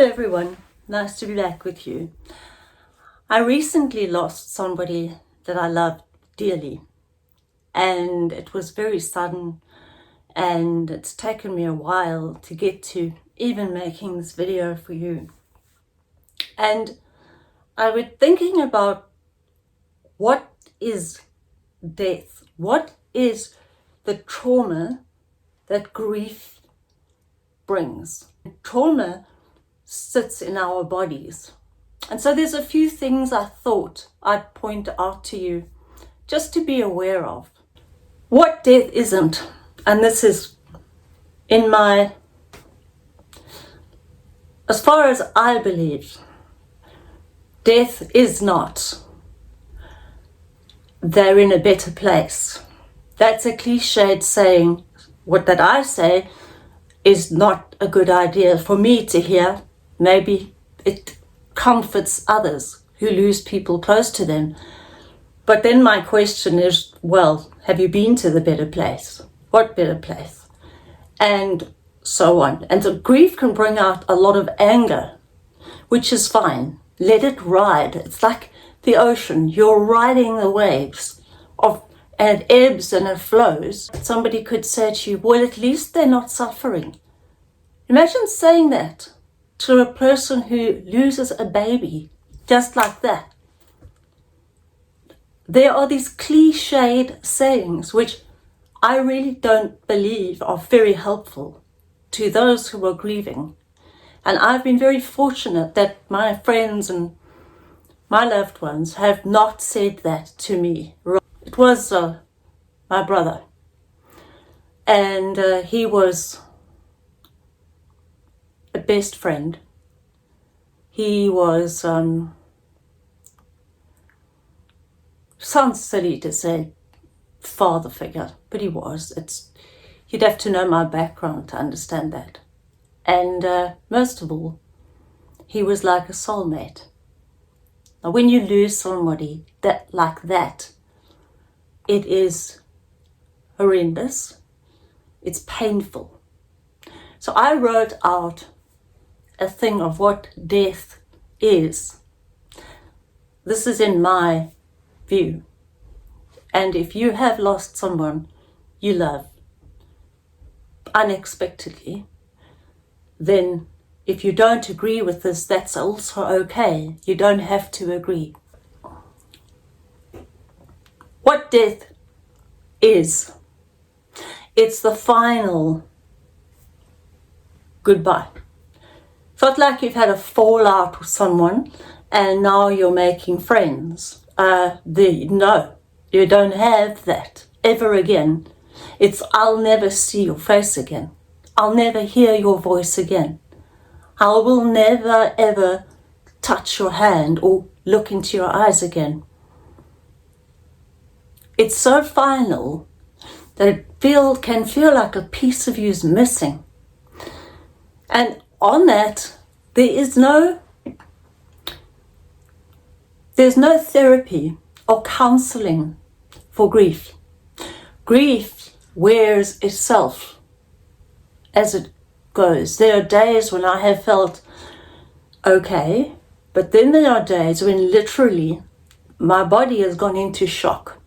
Hello everyone, nice to be back with you. I recently lost somebody that I loved dearly, and it was very sudden, and it's taken me a while to get to even making this video for you. And I was thinking about what is death? What is the trauma that grief brings? Trauma sits in our bodies. And so there's a few things I thought I'd point out to you just to be aware of. What death isn't, and this is as far as I believe, death is not, they're in a better place. That's a cliched saying. What that I say is not a good idea for me to hear. Maybe it comforts others who lose people close to them. But then my question is, well, have you been to the better place? What better place? And so on. And so grief can bring out a lot of anger, which is fine. Let it ride. It's like the ocean. You're riding the waves and it ebbs and it flows. Somebody could say to you, well, at least they're not suffering. Imagine saying that to a person who loses a baby just like that. There are these cliched sayings which I really don't believe are very helpful to those who are grieving. And I've been very fortunate that my friends and my loved ones have not said that to me. It was my brother, and he was a best friend. He was, sounds silly to say father figure, but he was. You'd have to know my background to understand that. And most of all, he was like a soulmate. Now, when you lose somebody like that, it is horrendous. It's painful. So I wrote out a thing of what death is. This is in my view. And if you have lost someone you love unexpectedly, then if you don't agree with this, that's also okay. You don't have to agree. What death is, it's the final goodbye. It's not like you've had a fallout with someone and now you're making friends. No, you don't have that ever again. It's I'll never see your face again. I'll never hear your voice again. I will never ever touch your hand or look into your eyes again. It's so final that it can feel like a piece of you is missing. And on that, there's no therapy or counseling for grief. Grief wears itself as it goes. There are days when I have felt okay, but then there are days when literally my body has gone into shock.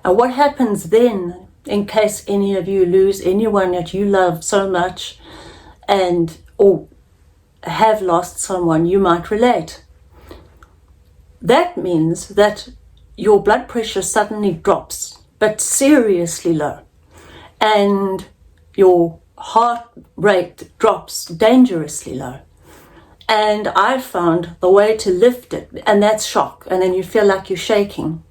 And what happens then, in case any of you lose anyone that you love so much or have lost someone, you might relate. That means that your blood pressure suddenly drops, but seriously low. And your heart rate drops dangerously low. And I found the way to lift it, and that's shock. And then you feel like you're shaking.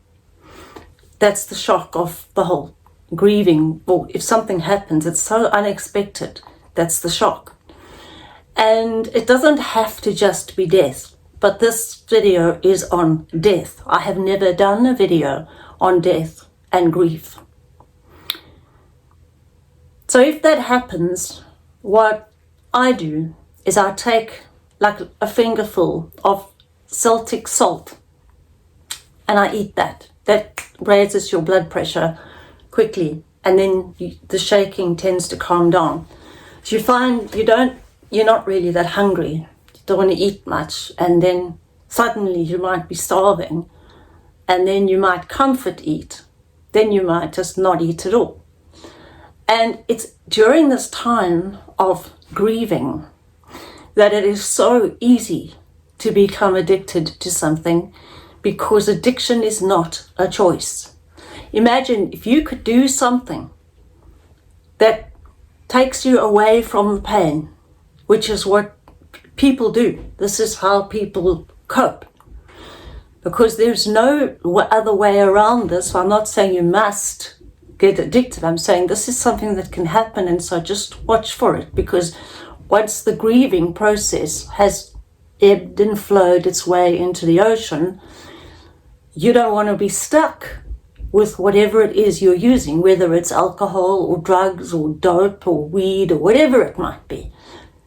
That's the shock of the whole grieving. Or if something happens, it's so unexpected. That's the shock. And it doesn't have to just be death. But this video is on death. I have never done a video on death and grief. So if that happens, what I do is I take like a fingerful of Celtic salt and I eat that. That raises your blood pressure quickly, and then the shaking tends to calm down. So you find you're not really that hungry. don't want to eat much, and then suddenly you might be starving, and then you might comfort eat, then you might just not eat at all. And it's during this time of grieving that it is so easy to become addicted to something, because addiction is not a choice. Imagine if you could do something that takes you away from the pain, which is what people do. This is how people cope, because there's no other way around this. I'm not saying you must get addicted. I'm saying this is something that can happen, and so just watch for it, because once the grieving process has ebbed and flowed its way into the ocean, you don't want to be stuck with whatever it is you're using, whether it's alcohol or drugs or dope or weed or whatever it might be,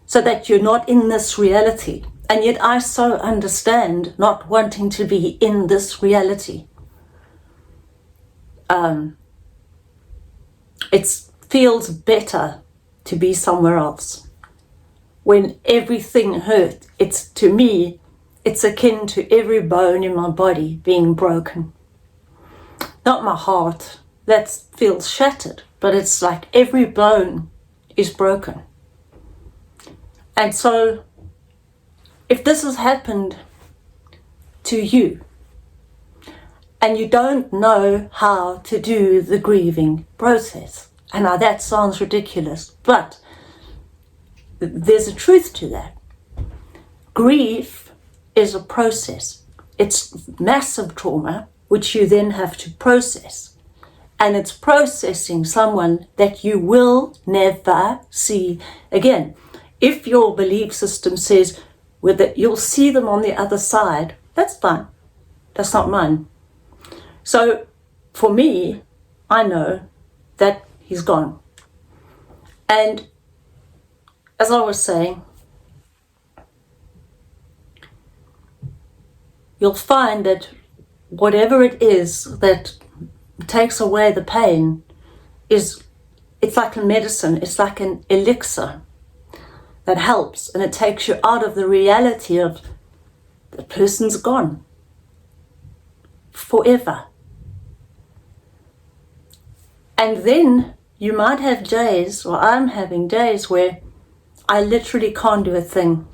so that you're not in this reality. And yet I so understand not wanting to be in this reality. It feels better to be somewhere else. When everything hurts, to me, it's akin to every bone in my body being broken. Not my heart, that feels shattered, but it's like every bone is broken. And so, if this has happened to you, and you don't know how to do the grieving process, and now that sounds ridiculous, but there's a truth to that. Grief is a process. It's massive trauma, which you then have to process. And it's processing someone that you will never see again. If your belief system says that you'll see them on the other side, that's fine. That's not mine. So for me, I know that he's gone. And as I was saying, you'll find that whatever it is that takes away the pain it's like a medicine, it's like an elixir that helps, and it takes you out of the reality of the person's gone forever. And then you might have days, or I'm having days, where I literally can't do a thing.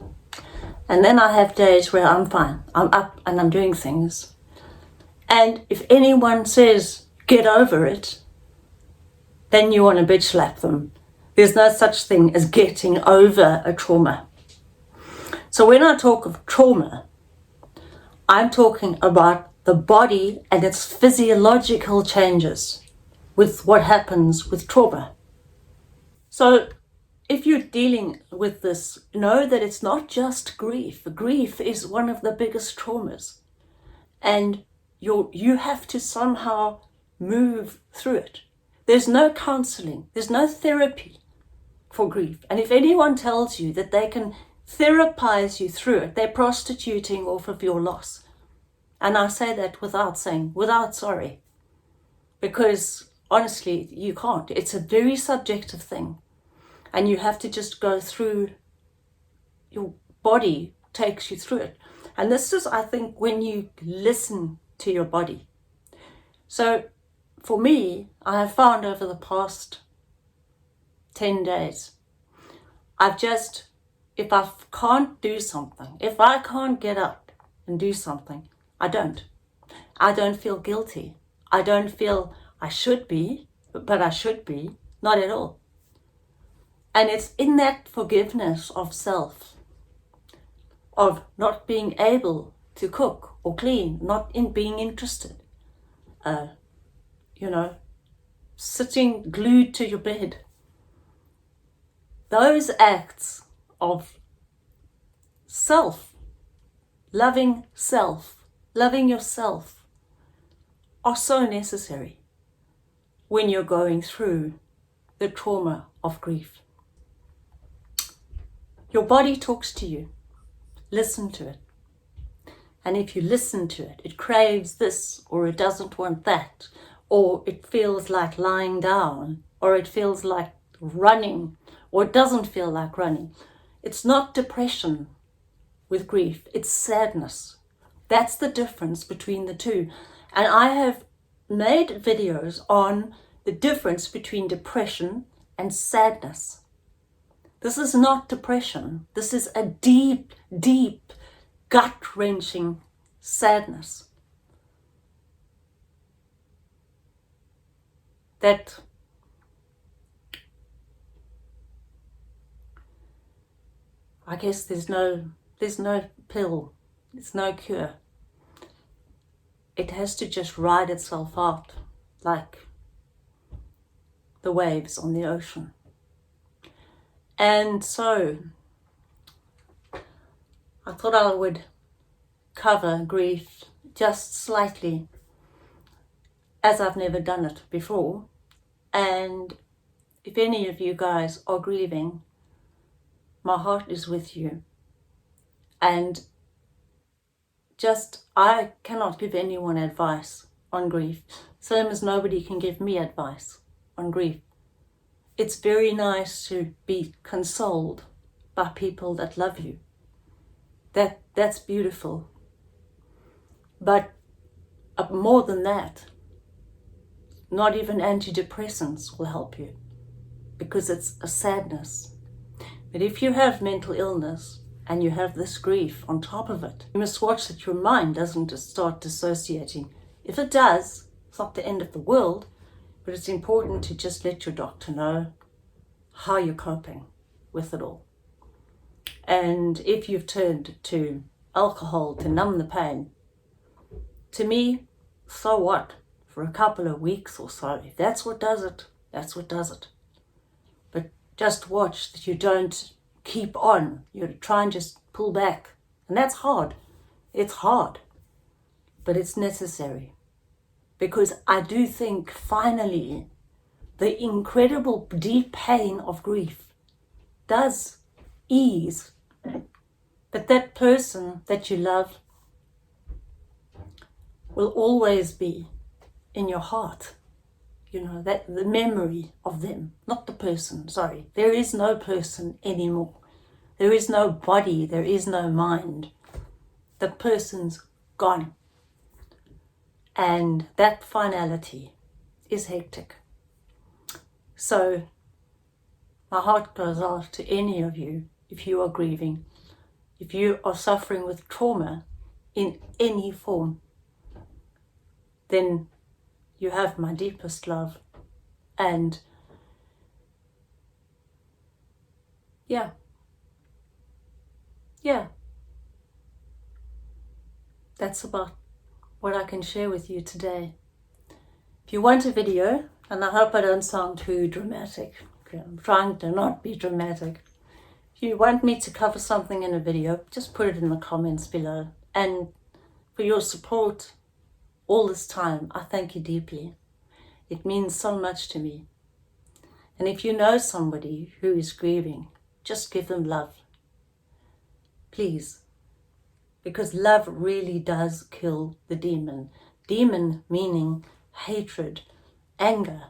And then I have days where I'm fine. I'm up and I'm doing things. And if anyone says, get over it, then you want to bitch slap them. There's no such thing as getting over a trauma. So when I talk of trauma, I'm talking about the body and its physiological changes with what happens with trauma. So if you're dealing with this, know that it's not just grief. Grief is one of the biggest traumas. And you have to somehow move through it. There's no counseling. There's no therapy for grief. And if anyone tells you that they can therapize you through it, they're prostituting off of your loss. And I say that without sorry. Because honestly, you can't. It's a very subjective thing. And you have to just go through, your body takes you through it. And this is, I think, when you listen to your body. So for me, I have found over the past 10 days, if I can't do something, if I can't get up and do something, I don't. I don't feel guilty. I don't feel I should be, but I should be, not at all. And it's in that forgiveness of self, of not being able to cook or clean, not in being interested, sitting glued to your bed. Those acts of loving yourself, are so necessary when you're going through the trauma of grief. Your body talks to you. Listen to it. And if you listen to it, it craves this, or it doesn't want that, or it feels like lying down, or it feels like running, or it doesn't feel like running. It's not depression. with grief. It's sadness. That's the difference between the two. And I have made videos on the difference between depression and sadness. This is not depression. This is a deep, deep, gut-wrenching sadness that I guess there's no pill, there's no cure. It has to just ride itself out like the waves on the ocean. And so I thought I would cover grief just slightly, as I've never done it before. And if any of you guys are grieving, my heart is with you. And just, I cannot give anyone advice on grief, same as nobody can give me advice on grief. It's very nice to be consoled by people that love you. That's beautiful. But more than that, not even antidepressants will help you, because it's a sadness. But if you have mental illness and you have this grief on top of it, you must watch that your mind doesn't just start dissociating. If it does, it's not the end of the world, but it's important to just let your doctor know how you're coping with it all. And if you've turned to alcohol to numb the pain, to me, so what? For a couple of weeks or so, if that's what does it, that's what does it. But just watch that you don't keep on. You try and just pull back. And that's hard. It's hard. But it's necessary. Because I do think finally the incredible deep pain of grief does ease. But that person that you love will always be in your heart. You know, that the memory of them, not the person, sorry. There is no person anymore. There is no body, there is no mind. The person's gone. And that finality is hectic. So my heart goes out to any of you if you are grieving, if you are suffering with trauma in any form, then you have my deepest love. And yeah, that's about what I can share with you today. If you want a video, and I hope I don't sound too dramatic, okay, I'm trying to not be dramatic. If you want me to cover something in a video, just put it in the comments below. And for your support all this time, I thank you deeply. It means so much to me. And if you know somebody who is grieving, just give them love. Please. Because love really does kill the demon. Demon meaning hatred, anger,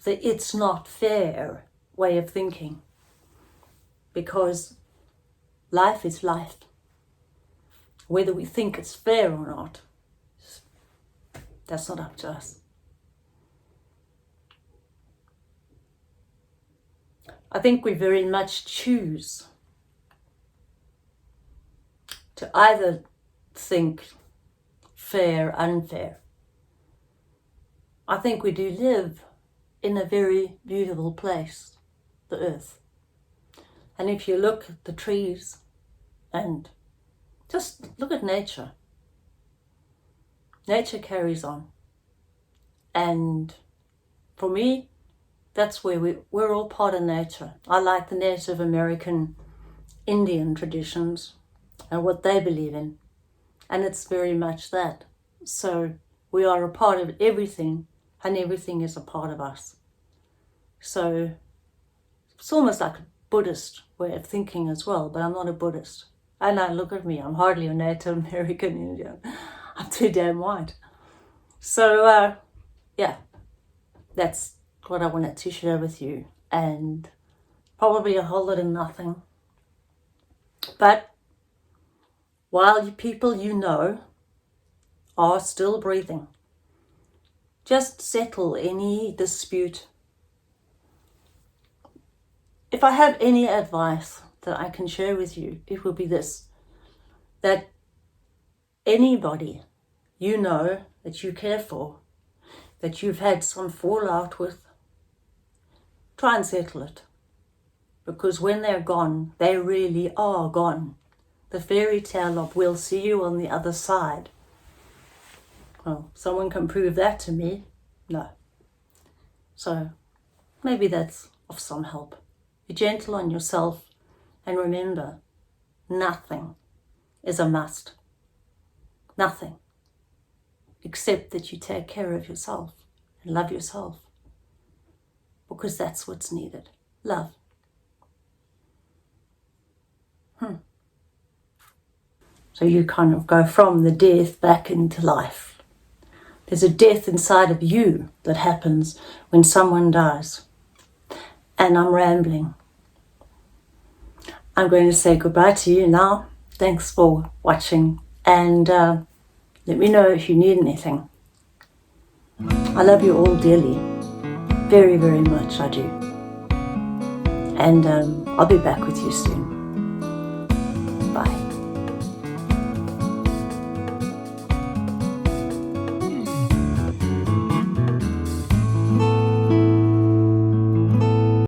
the it's not fair way of thinking. Because life is life. Whether we think it's fair or not, that's not up to us. I think we very much choose to either think fair, unfair. I think we do live in a very beautiful place, the earth. And if you look at the trees and just look at nature, nature carries on. And for me, that's where we're all part of nature. I like the Native American Indian traditions and what they believe in. And it's very much that. So we are a part of everything, and everything is a part of us. So it's almost like a Buddhist way of thinking as well, but I'm not a Buddhist. And now look at me, I'm hardly a Native American Indian. I'm too damn white. So yeah, that's what I wanted to share with you, and probably a whole lot of nothing. But while people you know are still breathing. Just settle any dispute. If I have any advice that I can share with you, it will be this: that anybody you know that you care for, that you've had some fallout with, try and settle it. Because when they're gone, they really are gone. The fairy tale of "we'll see you on the other side." Well, someone can prove that to me? No. So maybe that's of some help. Be gentle on yourself, and remember, nothing is a must. Nothing. Except that you take care of yourself and love yourself. Because that's what's needed. Love. So you kind of go from the death back into life. There's a death inside of you that happens when someone dies. And I'm rambling. I'm going to say goodbye to you now. Thanks for watching, and let me know if you need anything. I love you all dearly. Very, very much I do. And I'll be back with you soon.